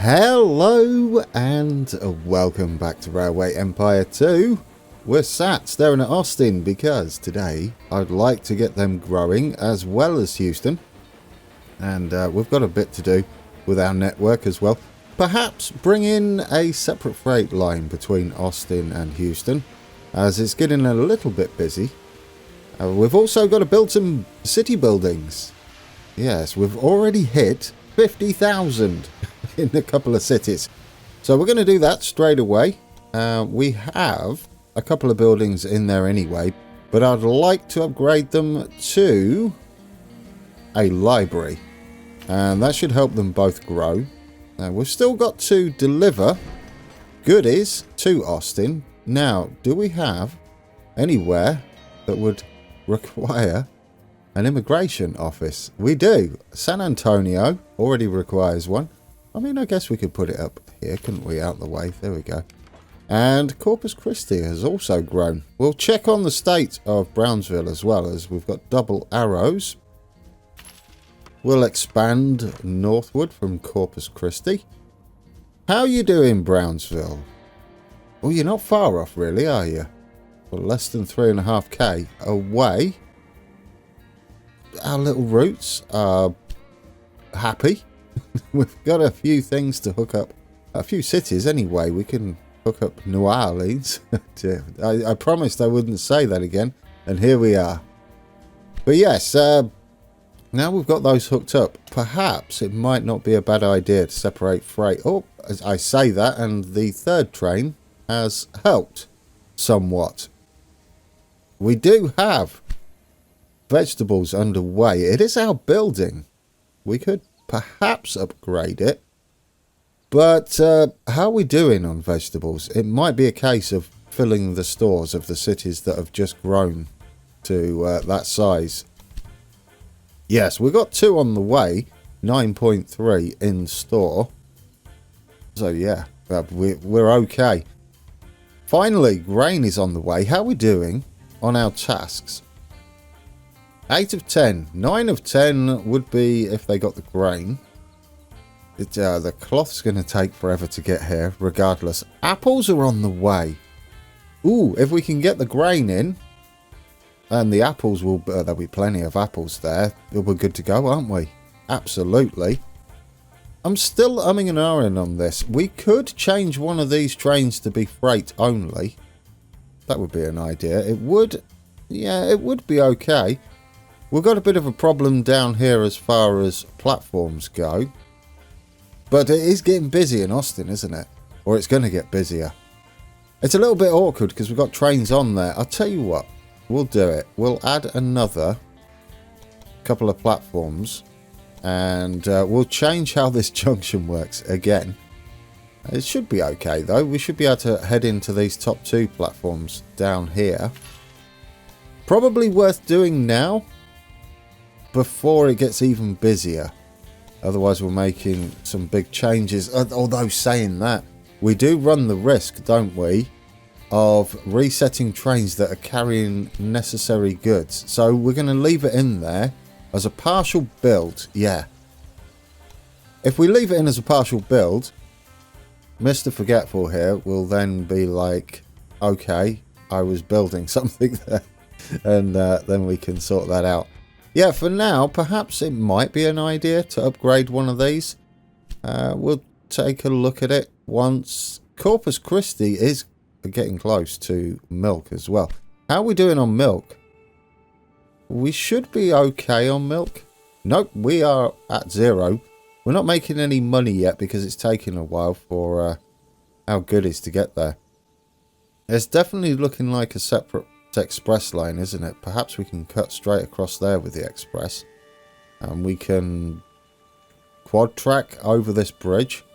Hello and welcome back to Railway Empire 2. We're sat staring at Austin because today I'd like to get them growing as well as Houston. And we've got a bit to do with our network as well. Perhaps bring in a separate freight line between Austin and Houston, as it's getting a little bit busy. We've also got to build some city buildings. Yes, we've already hit 50,000 in a couple of cities. So we're going to do that straight away. We have a couple of buildings in there anyway, but I'd like to upgrade them to a library. And that should help them both grow. We've still got to deliver goodies to Austin. Now, do we have anywhere that would require an immigration office? We do. San Antonio already requires one. I mean, I guess we could put it up here, couldn't we? Out the way. There we go. And Corpus Christi has also grown. We'll check on the state of Brownsville as well, as we've got double arrows. We'll expand northward from Corpus Christi. How you doing, Brownsville? Well, you're not far off, really, are you? Well, less than 3.5k away. Our little routes are happy. We've got a few things to hook up. A few cities, anyway. We can hook up New Orleans. I promised I wouldn't say that again, and here we are. But yes, now we've got those hooked up, perhaps it might not be a bad idea to separate freight. Oh, as I say that, and the third train has helped somewhat. We do have vegetables underway. It is our building. We could perhaps upgrade it. But how are we doing on vegetables? It might be a case of filling the stores of the cities that have just grown to that size. Yes, we've got 2 on the way, 9.3 in store. So yeah, we're okay. Finally, grain is on the way. How are we doing on our tasks? 8 of 10. 9 of 10 would be if they got the grain. The cloth's going to take forever to get here, regardless. Apples are on the way. Ooh, if we can get the grain in, and the apples will... there'll be plenty of apples there. We're good to go, aren't we? Absolutely. I'm still umming and ahhing on this. We could change one of these trains to be freight only. That would be an idea. It would... yeah, it would be okay. We've got a bit of a problem down here as far as platforms go. But it is getting busy in Austin, isn't it? Or it's going to get busier. It's a little bit awkward because we've got trains on there. I'll tell you what. We'll do it. We'll add another couple of platforms. And we'll change how this junction works again. It should be okay, though. We should be able to head into these top 2 platforms down here. Probably worth doing now, before it gets even busier. Otherwise we're making some big changes. Although saying that, we do run the risk, don't we, of resetting trains that are carrying necessary goods. So we're going to leave it in there as a partial build. Yeah. If we leave it in as a partial build, Mr. Forgetful here will then be like, okay, I was building something there. And then we can sort that out. Yeah, for now, perhaps it might be an idea to upgrade one of these. We'll take a look at it once. Corpus Christi is getting close to milk as well. How are we doing on milk? We should be okay on milk. Nope, we are at 0. We're not making any money yet because it's taking a while for our goodies to get there. It's definitely looking like a separate express line, isn't it? Perhaps we can cut straight across there with the express, and we can quad track over this bridge.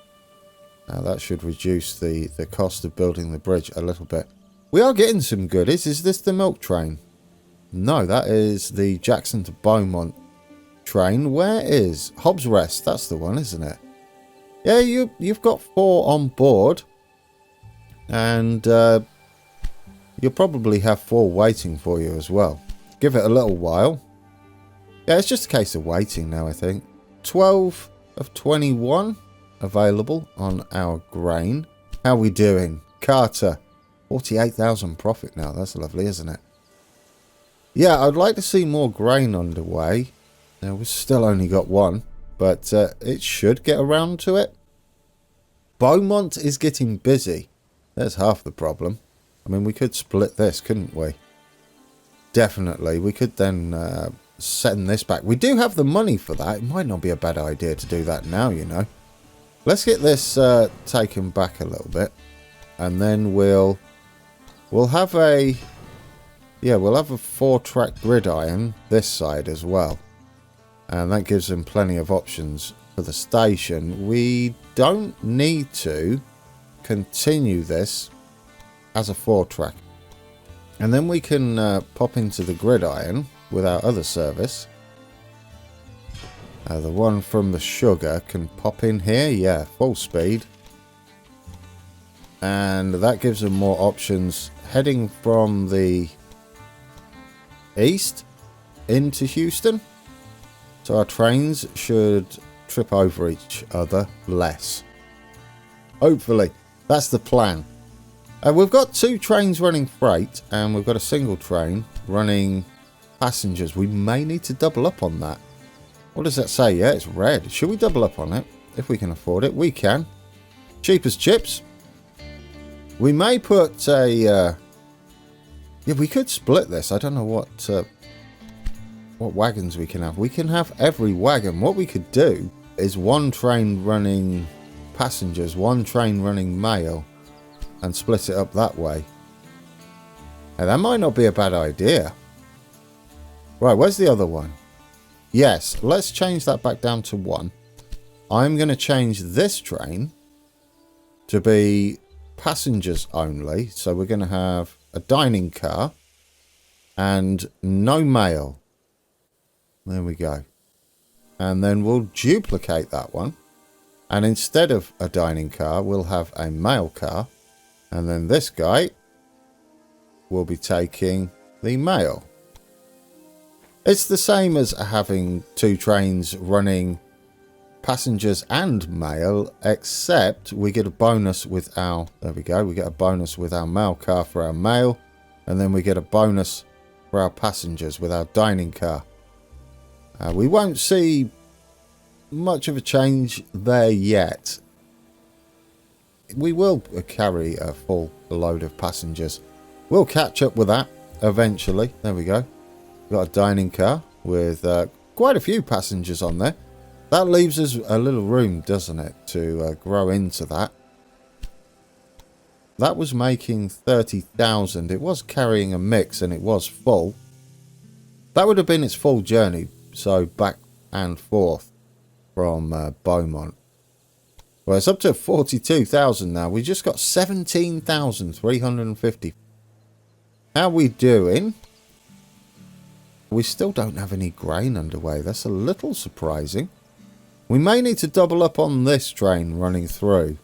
Now that should reduce the cost of building the bridge a little bit. We are getting some goodies. Is this the milk train? No, that is the Jackson to Beaumont train. Where is Hobbs Rest? That's the one, isn't it? Yeah, you've got 4 on board, and you'll probably have 4 waiting for you as well. Give it a little while. Yeah, it's just a case of waiting now, I think. 12 of 21. available on our grain. How we doing? Carter, 48,000 profit now. That's lovely, isn't it? Yeah, I'd like to see more grain underway. Now, we've still only got one, but it should get around to it. Beaumont is getting busy. There's half the problem. I mean, we could split this, couldn't we? Definitely. We could then send this back. We do have the money for that. It might not be a bad idea to do that now, you know. Let's get this taken back a little bit. And then we'll have a... Yeah, we'll have a 4-track gridiron this side as well. And that gives them plenty of options for the station. We don't need to continue this as a 4-track. And then we can pop into the gridiron with our other service. The one from the sugar can pop in here. Yeah, full speed. And that gives them more options heading from the east into Houston. So our trains should trip over each other less. Hopefully. That's the plan. We've got 2 trains running freight and we've got a single train running passengers. We may need to double up on that. What does that say? Yeah, it's red. Should we double up on it? If we can afford it, we can. Cheap as chips. We may put a... yeah, we could split this. I don't know what wagons we can have. We can have every wagon. What we could do is 1 train running passengers, 1 train running mail, and split it up that way. Now, that might not be a bad idea. Right, where's the other one? Yes, let's change that back down to 1. I'm going to change this train to be passengers only. So we're going to have a dining car and no mail. There we go. And then we'll duplicate that one. And instead of a dining car, we'll have a mail car. And then this guy will be taking the mail. It's the same as having 2 trains running passengers and mail, except we get a bonus with our... There we go. We get a bonus with our mail car for our mail. And then we get a bonus for our passengers with our dining car. We won't see much of a change there yet. We will carry a full load of passengers. We'll catch up with that eventually. There we go. We've got a dining car with quite a few passengers on there. That leaves us a little room, doesn't it, to grow into that. That was making 30,000. It was carrying a mix and it was full. That would have been its full journey. So back and forth from Beaumont. Well, it's up to 42,000 now. We just got 17,350. How we doing? We still don't have any grain underway. That's a little surprising. We may need to double up on this train running through.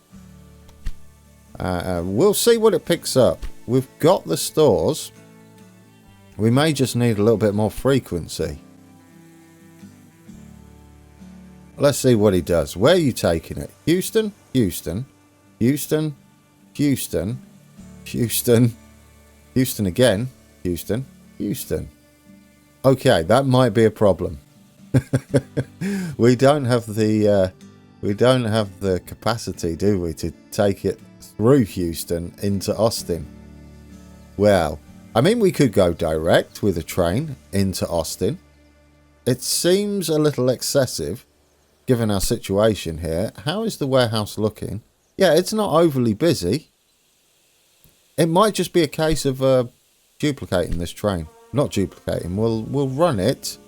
We'll see what it picks up. We've got the stores. We may just need a little bit more frequency. Let's see what he does. Where are you taking it? Houston, Houston, Houston, Houston, Houston, Houston again, Houston, Houston. Okay, that might be a problem. we don't have the capacity, do we, to take it through Houston into Austin. Well, I mean, we could go direct with a train into Austin. It seems a little excessive, given our situation here. How is the warehouse looking? Yeah, it's not overly busy. It might just be a case of duplicating this train. Not duplicating. We'll run it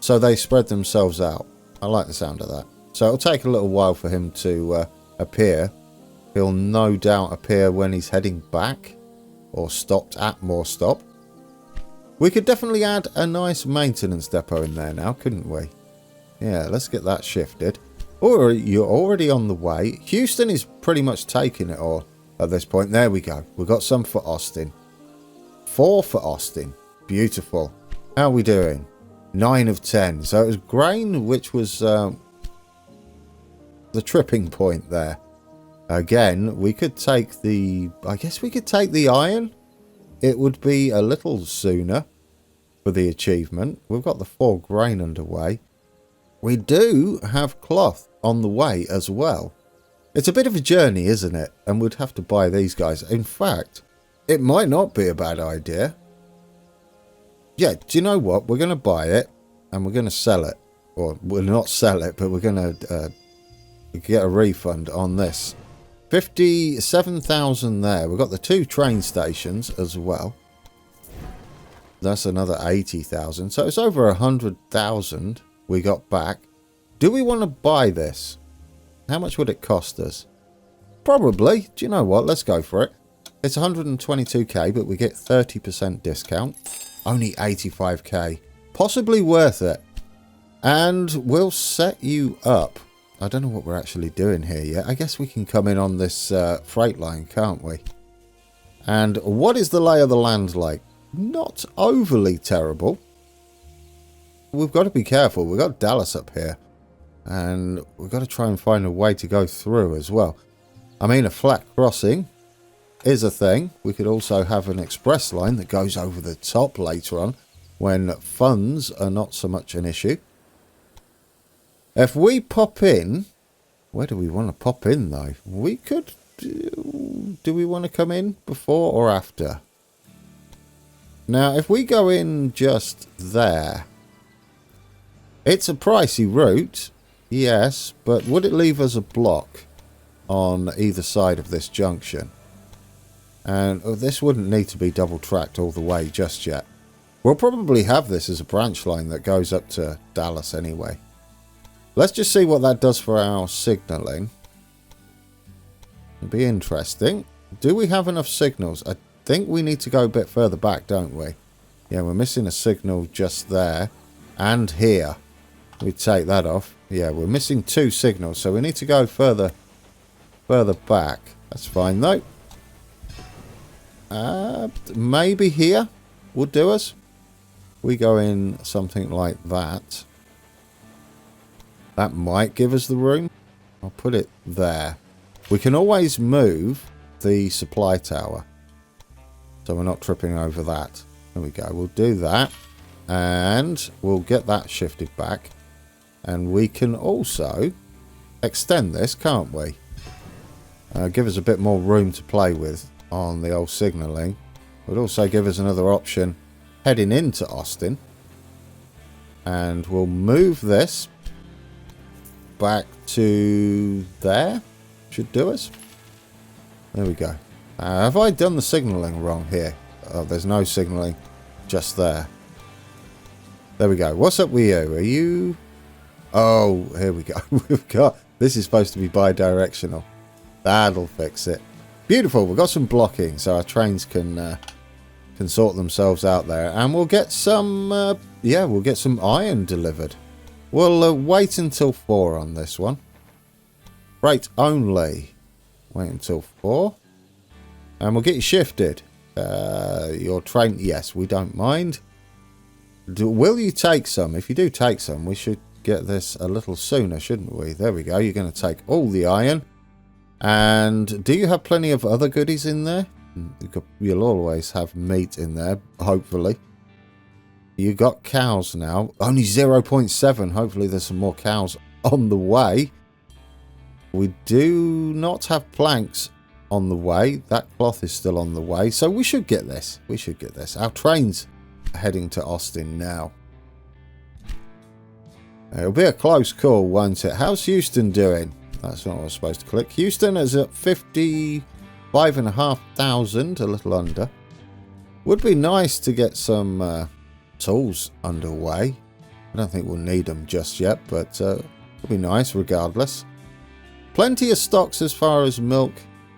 so they spread themselves out. I like the sound of that. So it'll take a little while for him to appear. He'll no doubt appear when he's heading back or stopped at more stop. We could definitely add a nice maintenance depot in there now, couldn't we? Yeah, let's get that shifted. Or you're already on the way. Houston is pretty much taking it all at this point. There we go. We've got some for Austin. 4 for Austin. Beautiful. How are we doing? 9 of 10. So it was grain, which was the the tripping point there. Again, we could take the... I guess we could take the iron. It would be a little sooner for the achievement. We've got the 4 grain underway. We do have cloth on the way as well. It's a bit of a journey, isn't it? And we'd have to buy these guys. In fact, it might not be a bad idea. Yeah, do you know what? We're going to buy it and we're going to sell it. Or we'll not sell it, but we're going to get a refund on this. 57,000 there. We've got the 2 train stations as well. That's another 80,000. So it's over 100,000 we got back. Do we want to buy this? How much would it cost us? Probably. Do you know what? Let's go for it. It's 122k, but we get 30% discount. Only 85k. Possibly worth it. And we'll set you up. I don't know what we're actually doing here yet. I guess we can come in on this freight line, can't we? And what is the lay of the land like? Not overly terrible. We've got to be careful. We've got Dallas up here. And we've got to try and find a way to go through as well. I mean, a flat crossing is a thing. We could also have an express line that goes over the top later on when funds are not so much an issue. If we pop in, where do we want to pop in though? We could, do we want to come in before or after? Now, if we go in just there, it's a pricey route, yes, but would it leave us a block on either side of this junction? And this wouldn't need to be double tracked all the way just yet. We'll probably have this as a branch line that goes up to Dallas anyway. Let's just see what that does for our signalling. It'll be interesting. Do we have enough signals? I think we need to go a bit further back, don't we? Yeah, we're missing a signal just there. And here. We take that off. Yeah, we're missing 2 signals, so we need to go further back. That's fine, though. Maybe here would do us. We go in something like that. That might give us the room. I'll put it there. We can always move the supply tower, so we're not tripping over that. There we go. We'll do that. And we'll get that shifted back. And we can also extend this, can't we? Give us a bit more room to play with on the old signalling. It would also give us another option heading into Austin. And we'll move this back to there. Should do us. There we go. Have I done the signalling wrong here? Oh, there's no signalling just there. There we go. What's up with you? Are you... Oh, here we go. We've got... This is supposed to be bi-directional. That'll fix it. Beautiful. We've got some blocking, so our trains can sort themselves out there. And we'll get some... yeah, we'll get some iron delivered. We'll wait until 4 on this one. Freight only. Wait until 4. And we'll get you shifted. Your train... Yes, we don't mind. Will you take some? If you do take some, we should get this a little sooner, shouldn't we? There we go. You're going to take all the iron. And do you have plenty of other goodies in there? You'll always have meat in there, hopefully. You got cows now. Only 0.7. Hopefully there's some more cows on the way. We do not have planks on the way. That cloth is still on the way. So we should get this. We should get this. Our train's heading to Austin now. It'll be a close call, won't it? How's Houston doing? That's not what I was supposed to click. Houston is at 55,500, a little under. Would be nice to get some tools underway. I don't think we'll need them just yet, but it'll be nice regardless. Plenty of stocks as far as milk,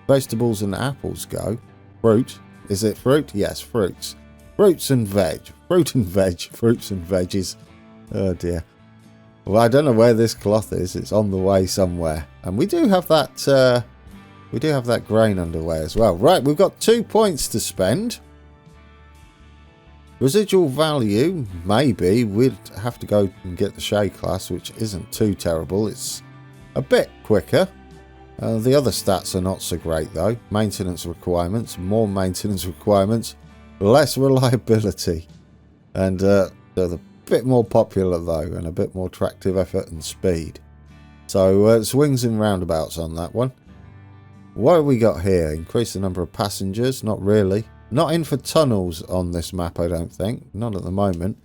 vegetables and apples go. Fruit. Is it fruit? Yes, fruits. Fruits and veg. Fruit and veg. Fruits and veggies. Oh dear. Well, I don't know where this cloth is. It's on the way somewhere. And we do have that grain underway as well. Right, we've got 2 points to spend. Residual value, maybe. We'd have to go and get the Shea class, which isn't too terrible. It's a bit quicker. The other stats are not so great though. Maintenance requirements, more maintenance requirements, less reliability. And they're a bit more popular though, and a bit more tractive effort and speed. So swings and roundabouts on that one. What have we got here? Increase the number of passengers? Not really. Not in for tunnels on this map, I don't think. Not at the moment.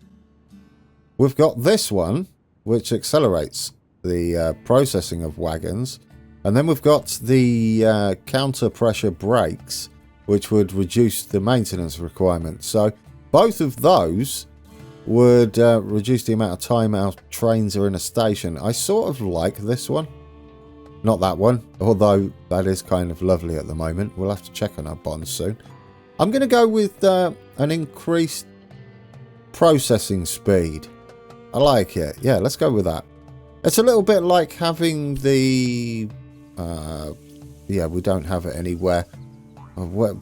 We've got this one, which accelerates the processing of wagons. And then we've got the counter pressure brakes, which would reduce the maintenance requirements. So both of those would reduce the amount of time our trains are in a station. I sort of like this one. Not that one, although that is kind of lovely at the moment. We'll have to check on our bonds soon. I'm going to go with an increased processing speed. I like it. Yeah, let's go with that. It's a little bit like having the... yeah, we don't have it anywhere.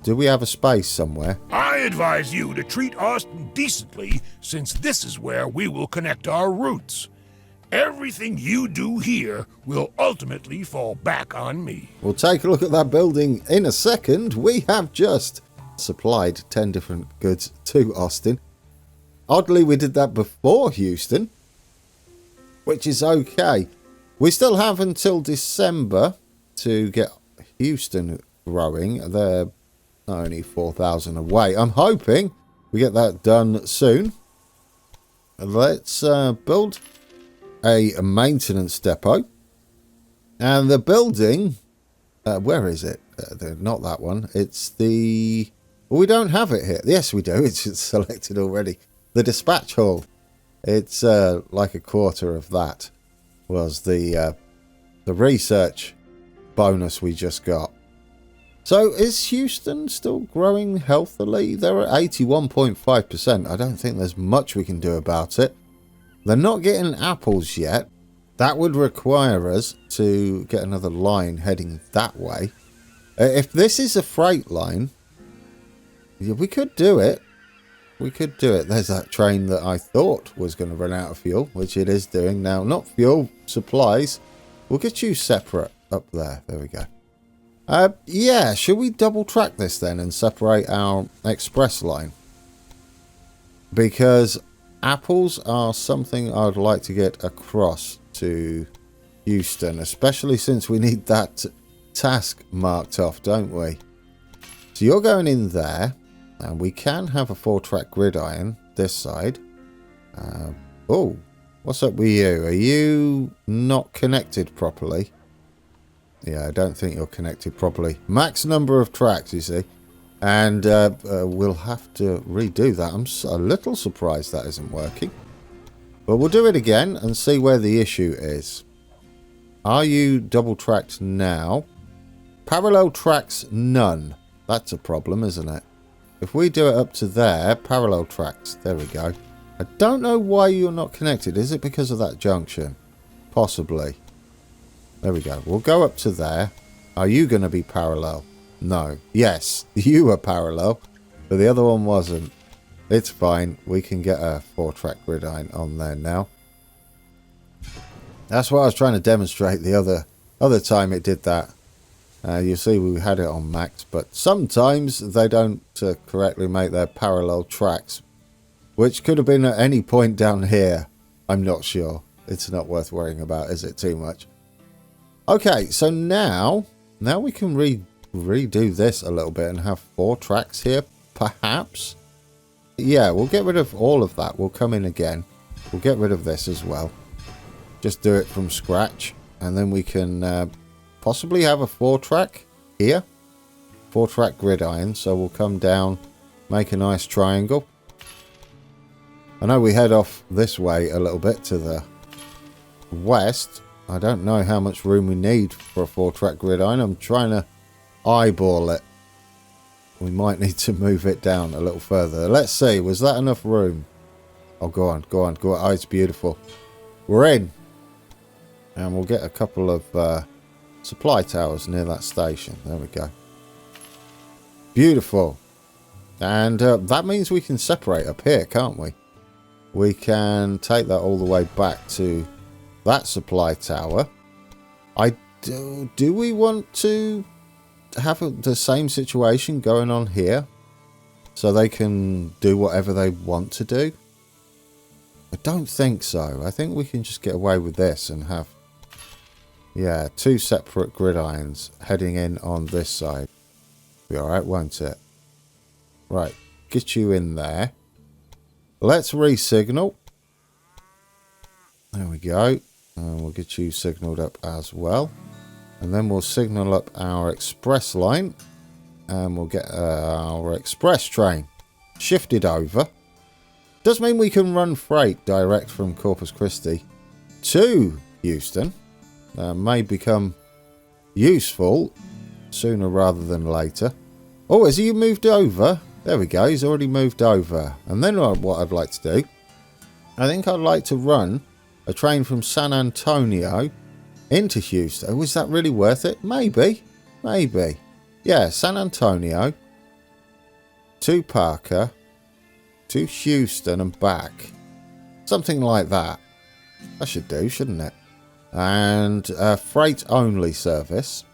Do we have a space somewhere? I advise you to treat Austin decently, since this is where we will connect our routes. Everything you do here will ultimately fall back on me. We'll take a look at that building in a second. We have just supplied 10 different goods to Austin. Oddly, we did that before Houston, which is okay. We still have until December to get Houston growing. They're only 4,000 away. I'm hoping we get that done soon. Let's build a maintenance depot. And the building, where is it? Not that one. It's the... Well, we don't have it here. Yes, we do. It's selected already. The dispatch hall. It's like a quarter of that was the research bonus we just got. So is Houston still growing healthily? They're at 81.5%. I don't think there's much we can do about it. They're not getting apples yet. That would require us to get another line heading that way. If this is a freight line, yeah, we could do it. We could do it. There's that train that I thought was going to run out of fuel, which it is doing now. Not fuel, supplies. We'll get you separate up there. There we go. Yeah, should we double track this then and separate our express line? Because apples are something I'd like to get across to Houston, especially since we need that task marked off, don't we? So you're going in there, and we can have a 4-track gridiron this side. Oh, what's up with you? Are you not connected properly? Yeah, I don't think you're connected properly. Max number of tracks, you see. And we'll have to redo that. I'm a little surprised that isn't working. But we'll do it again and see where the issue is. Are you double tracked now? Parallel tracks, none. That's a problem, isn't it? If we do it up to there, parallel tracks. There we go. I don't know why you're not connected. Is it because of that junction? Possibly. There we go. We'll go up to there. Are you going to be parallel? No. Yes, you were parallel, but the other one wasn't. It's fine. We can get a 4-track gridiron on there now. That's what I was trying to demonstrate the other time it did that. You see we had it on max, but sometimes they don't correctly make their parallel tracks, which could have been at any point down here. I'm not sure. It's not worth worrying about, is it, too much? Okay, so now we can redo this a little bit and have 4 tracks here, perhaps. Yeah, we'll get rid of all of that. We'll come in again. We'll get rid of this as well. Just do it from scratch, and then we can possibly have a 4-track here. 4-track gridiron, so we'll come down, make a nice triangle. I know we head off this way a little bit to the west. I don't know how much room we need for a 4-track gridiron. I'm trying to eyeball it. We might need to move it down a little further. Let's see. Was that enough room? Oh, go on. Go on. Go on. Oh, it's beautiful. We're in. And we'll get a couple of supply towers near that station. There we go. Beautiful. And that means we can separate up here, can't we? We can take that all the way back to that supply tower. Do we want to have the same situation going on here so they can do whatever they want to do? I don't think so. I think we can just get away with this and have, yeah, 2 separate gridirons heading in on this side. Be alright, won't it? Right, get you in there. Let's re-signal. There we go. And we'll get you signalled up as well. And then we'll signal up our express line. And we'll get our express train shifted over. Does mean we can run freight direct from Corpus Christi to Houston. May become useful sooner rather than later. Oh, has he moved over? There we go, he's already moved over. And then what I'd like to do, I think I'd like to run a train from San Antonio into Houston. Oh, is that really worth it? Maybe. Maybe. Yeah, San Antonio to Parker to Houston and back. Something like that. I should do, shouldn't it? And freight only service.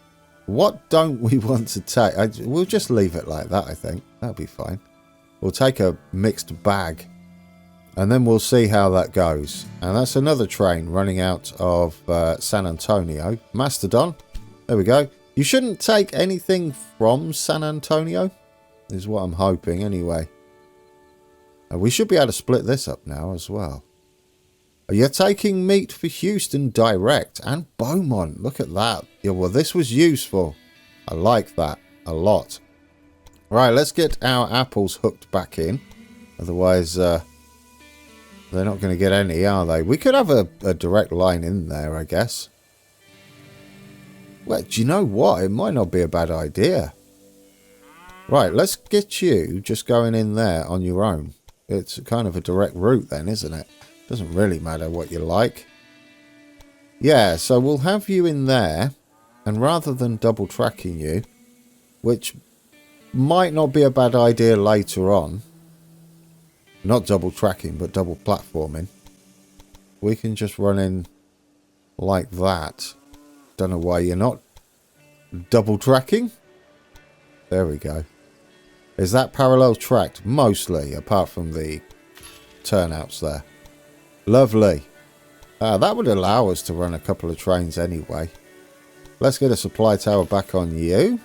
What don't we want to take? We'll just leave it like that, I think. That'll be fine. We'll take a mixed bag. And then we'll see how that goes. And that's another train running out of San Antonio. Mastodon. There we go. You shouldn't take anything from San Antonio. Is what I'm hoping anyway. We should be able to split this up now as well. You're taking meat for Houston direct and Beaumont. Look at that. Yeah, well, this was useful. I like that a lot. Right, let's get our apples hooked back in. Otherwise, they're not going to get any, are they? We could have a direct line in there, I guess. Well, do you know what? It might not be a bad idea. Right, let's get you just going in there on your own. It's kind of a direct route then, isn't it? Doesn't really matter what you like. Yeah, so we'll have you in there. And rather than double tracking you, which might not be a bad idea later on. Not double tracking, but double platforming. We can just run in like that. Don't know why you're not double tracking. There we go. Is that parallel tracked? Mostly, apart from the turnouts there. Lovely. That would allow us to run a couple of trains anyway. Let's get a supply tower back on you.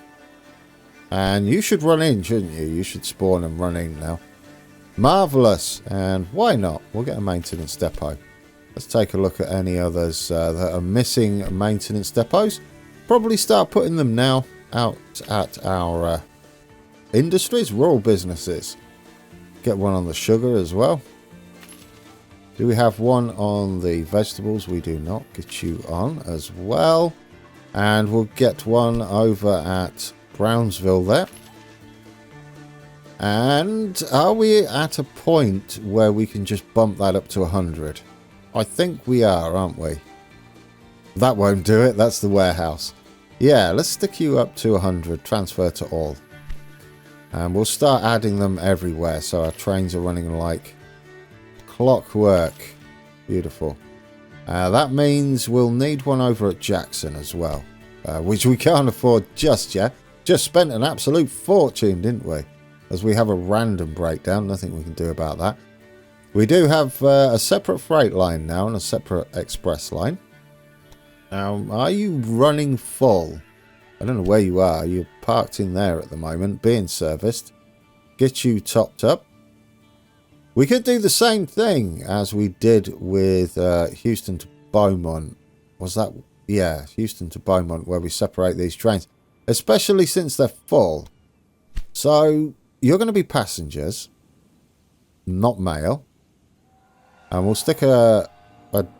And you should run in, shouldn't you? You should spawn and run in now. Marvellous. And why not? We'll get a maintenance depot. Let's take a look at any others that are missing maintenance depots. Probably start putting them now out at our industries, rural businesses. Get one on the sugar as well. Do we have one on the vegetables? We do not. Get you on as well. And we'll get one over at Brownsville there. And are we at a point where we can just bump that up to 100? I think we are, aren't we? That won't do it. That's the warehouse. Yeah, let's stick you up to 100. Transfer to all. And we'll start adding them everywhere. So our trains are running like clockwork. Beautiful. That means we'll need one over at Jackson as well. Which we can't afford just yet. Just spent an absolute fortune, didn't we? As we have a random breakdown. Nothing we can do about that. We do have a separate freight line now and a separate express line. Now, are you running full? I don't know where you are. You're parked in there at the moment, being serviced. Get you topped up. We could do the same thing as we did with Houston to Beaumont. Was that? Yeah, Houston to Beaumont, where we separate these trains. Especially since they're full. So, you're going to be passengers, not mail. And we'll stick a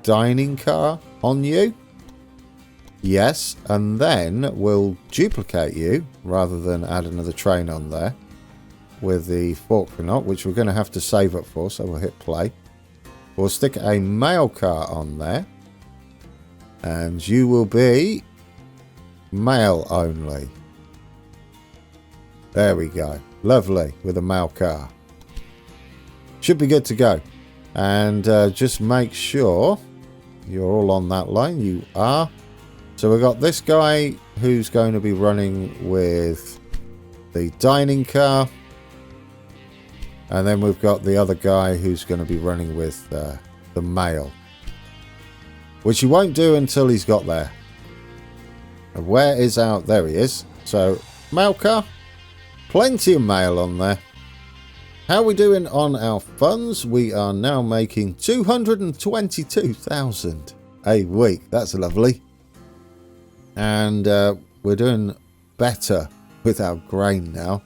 dining car on you. Yes, and then we'll duplicate you rather than add another train on there with the Forkanaut, which we're going to have to save up for, so we'll hit play. We'll stick a mail car on there, and you will be mail only. There we go. Lovely, with a mail car. Should be good to go. And just make sure you're all on that line. You are. So we've got this guy who's going to be running with the dining car. And then we've got the other guy who's going to be running with the mail. Which he won't do until he's got there. And where is our... There he is. So, mail car. Plenty of mail on there. How are we doing on our funds? We are now making 222,000 a week. That's lovely. And we're doing better with our grain now.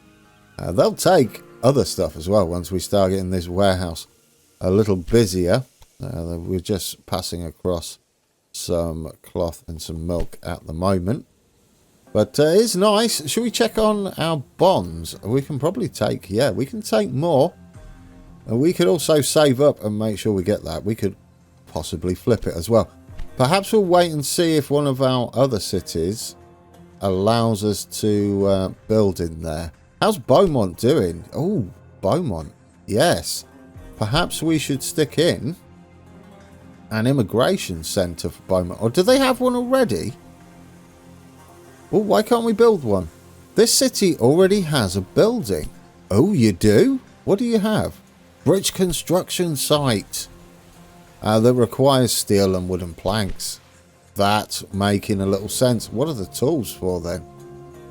They'll take other stuff as well once we start getting this warehouse a little busier. We're just passing across some cloth and some milk at the moment. But it's nice. Should we check on our bonds? We can probably take... Yeah, we can take more. And we could also save up and make sure we get that. We could possibly flip it as well. Perhaps we'll wait and see if one of our other cities allows us to build in there. How's Beaumont doing? Oh, Beaumont. Yes. Perhaps we should stick in an immigration centre for Beaumont. Or do they have one already? Oh, why can't we build one? This city already has a building. Oh, you do? What do you have? Bridge construction site. That requires steel and wooden planks. That's making a little sense. What are the tools for then?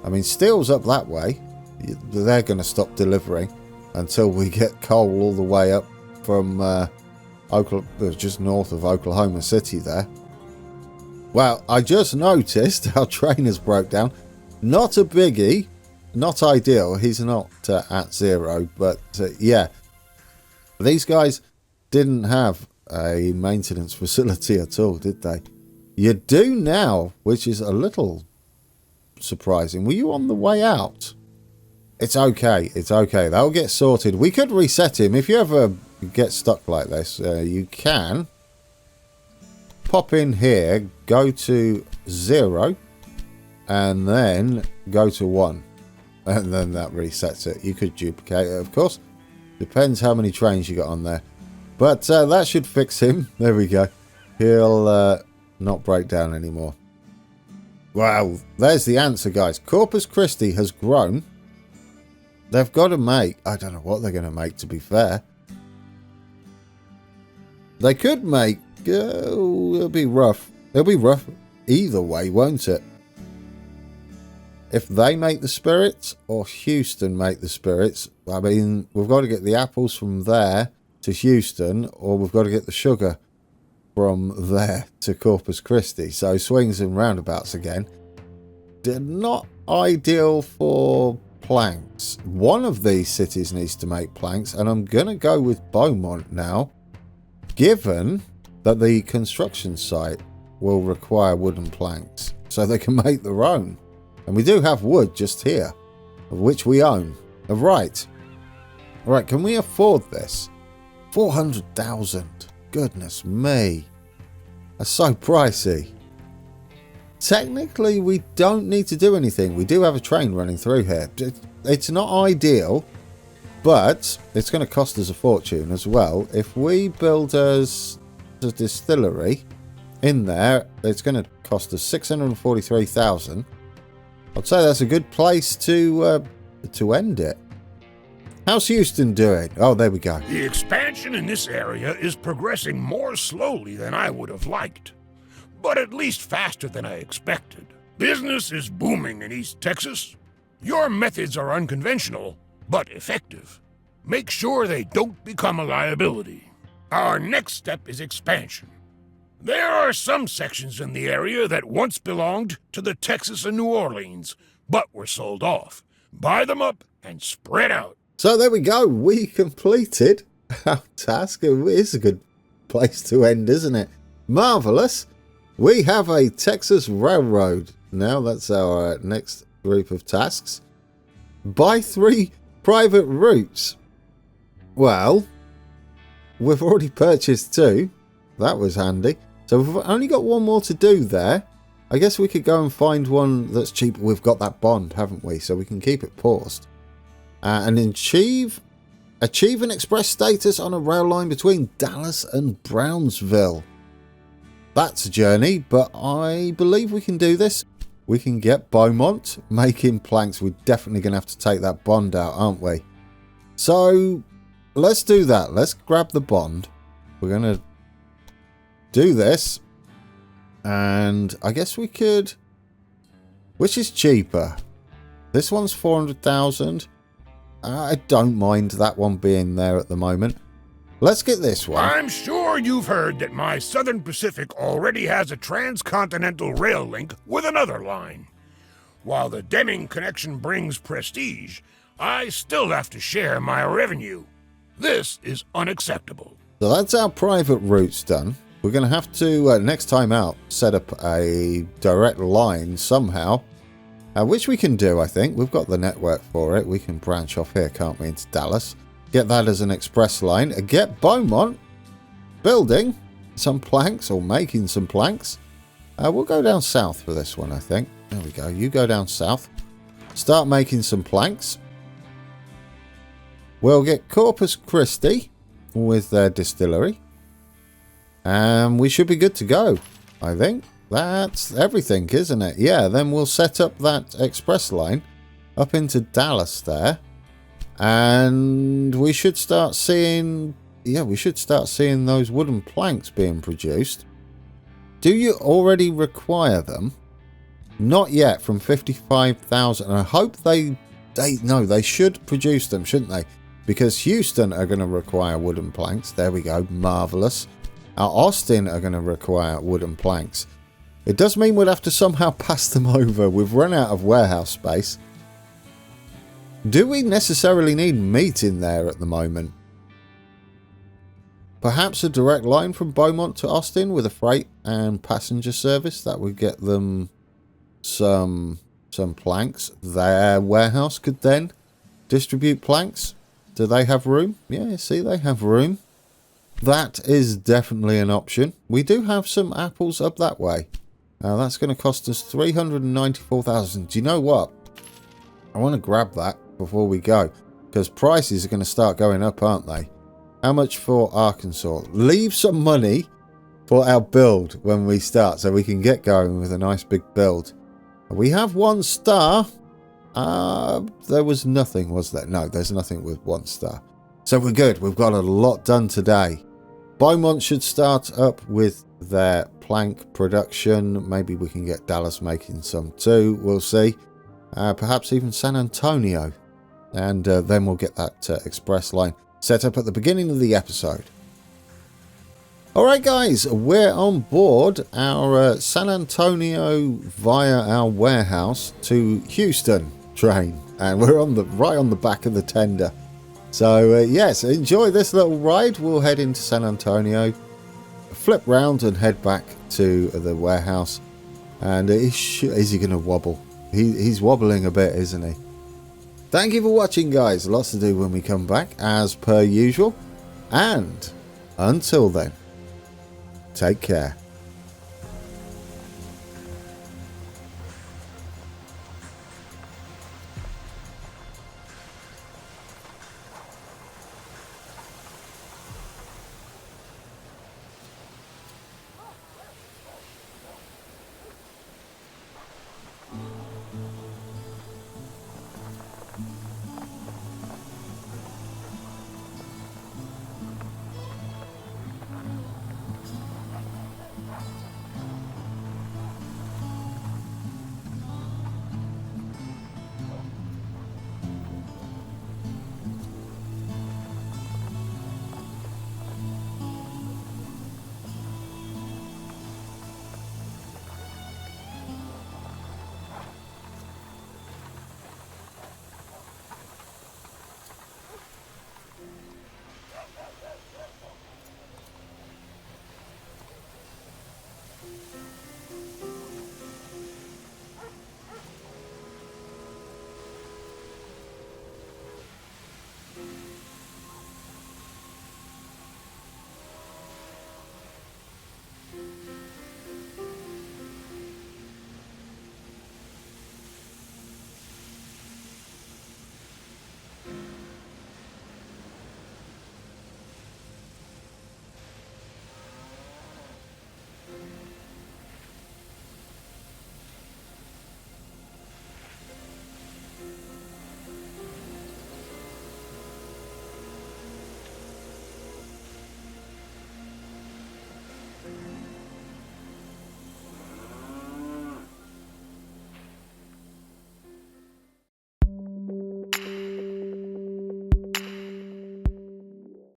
I mean, steel's up that way. They're going to stop delivering until we get coal all the way up from just north of Oklahoma City there. Well, I just noticed our trainers broke down. Not a biggie. Not ideal. He's not at zero. But yeah, these guys didn't have a maintenance facility at all, did they? You do now, which is a little surprising. Were you on the way out? It's okay. It's okay. That'll get sorted. We could reset him. If you ever get stuck like this, you can pop in here, go to 0, and then go to 1. And then that resets it. You could duplicate it, of course. Depends how many trains you got on there. But that should fix him. There we go. He'll not break down anymore. Wow, there's the answer, guys. Corpus Christi has grown. They've got to make... I don't know what they're going to make, to be fair. They could make... it'll be rough. It'll be rough either way, won't it? If they make the spirits or Houston make the spirits, I mean, we've got to get the apples from there to Houston, or we've got to get the sugar from there to Corpus Christi. So swings and roundabouts again. They're not ideal for planks. One of these cities needs to make planks, and I'm going to go with Beaumont now, given that the construction site will require wooden planks so they can make their own. And we do have wood just here, of which we own. Right. Right, can we afford this? 400,000. Goodness me. That's so pricey. Technically, we don't need to do anything. We do have a train running through here. It's not ideal, but it's going to cost us a fortune as well. If we build us a distillery in there, it's going to cost us 643,000. I'd say that's a good place to end it. How's Houston doing? Oh, there we go. The expansion in this area is progressing more slowly than I would have liked, but at least faster than I expected. Business is booming in East Texas. Your methods are unconventional, but effective. Make sure they don't become a liability. Our next step is expansion. There are some sections in the area that once belonged to the Texas and New Orleans, but were sold off. Buy them up and spread out. So there we go. We completed our task. It is a good place to end, isn't it? Marvellous. We have a Texas railroad. Now that's our next group of tasks. Buy 3 private routes. Well, we've already purchased 2. That was handy. So we've only got one more to do there. I guess we could go and find one that's cheaper. We've got that bond, haven't we? So we can keep it paused. And achieve an express status on a rail line between Dallas and Brownsville. That's a journey, but I believe we can do this. We can get Beaumont making planks. We're definitely going to have to take that bond out, aren't we? So let's do that. Let's grab the bond. We're going to do this. And I guess we could... Which is cheaper? This one's 400,000. I don't mind that one being there at the moment. Let's get this one. I'm sure you've heard that my Southern Pacific already has a transcontinental rail link with another line. While the Deming connection brings prestige, I still have to share my revenue. This is unacceptable. So that's our private routes done. We're going to have to, next time out, set up a direct line somehow. Which we can do, I think. We've got the network for it. We can branch off here, can't we, into Dallas. Get that as an express line. Get Beaumont building some planks or making some planks. We'll go down south for this one, I think. There we go. You go down south. Start making some planks. We'll get Corpus Christi with their distillery. And we should be good to go, I think. That's everything, isn't it? Yeah, then we'll set up that express line up into Dallas there. And we should start seeing... Yeah, we should start seeing those wooden planks being produced. Do you already require them? Not yet, from 55,000. I hope they should produce them, shouldn't they? Because Houston are going to require wooden planks. There we go. Marvellous. Austin are going to require wooden planks. It does mean we'll have to somehow pass them over. We've run out of warehouse space. Do we necessarily need meat in there at the moment? Perhaps a direct line from Beaumont to Austin with a freight and passenger service. That would get them some planks. Their warehouse could then distribute planks. Do they have room? Yeah, see, they have room. That is definitely an option. We do have some apples up that way. That's going to cost us 394,000. Do you know what? I want to grab that before we go, because prices are going to start going up, aren't they? How much for Arkansas? Leave some money for our build when we start, so we can get going with a nice big build. We have 1 star. There was nothing, was there? No, there's nothing with 1 star. So we're good. We've got a lot done today. Beaumont should start up with their plank production. Maybe we can get Dallas making some too. We'll see. Perhaps even San Antonio. And then we'll get that express line set up at the beginning of the episode. Alright guys, we're on board our San Antonio via our warehouse to Houston train. And we're right on the back of the tender. So yes, enjoy this little ride. We'll head into San Antonio, flip round and head back to the warehouse. And is he going to wobble? He's wobbling a bit, isn't he? Thank you for watching, guys. Lots to do when we come back, as per usual. And until then, take care.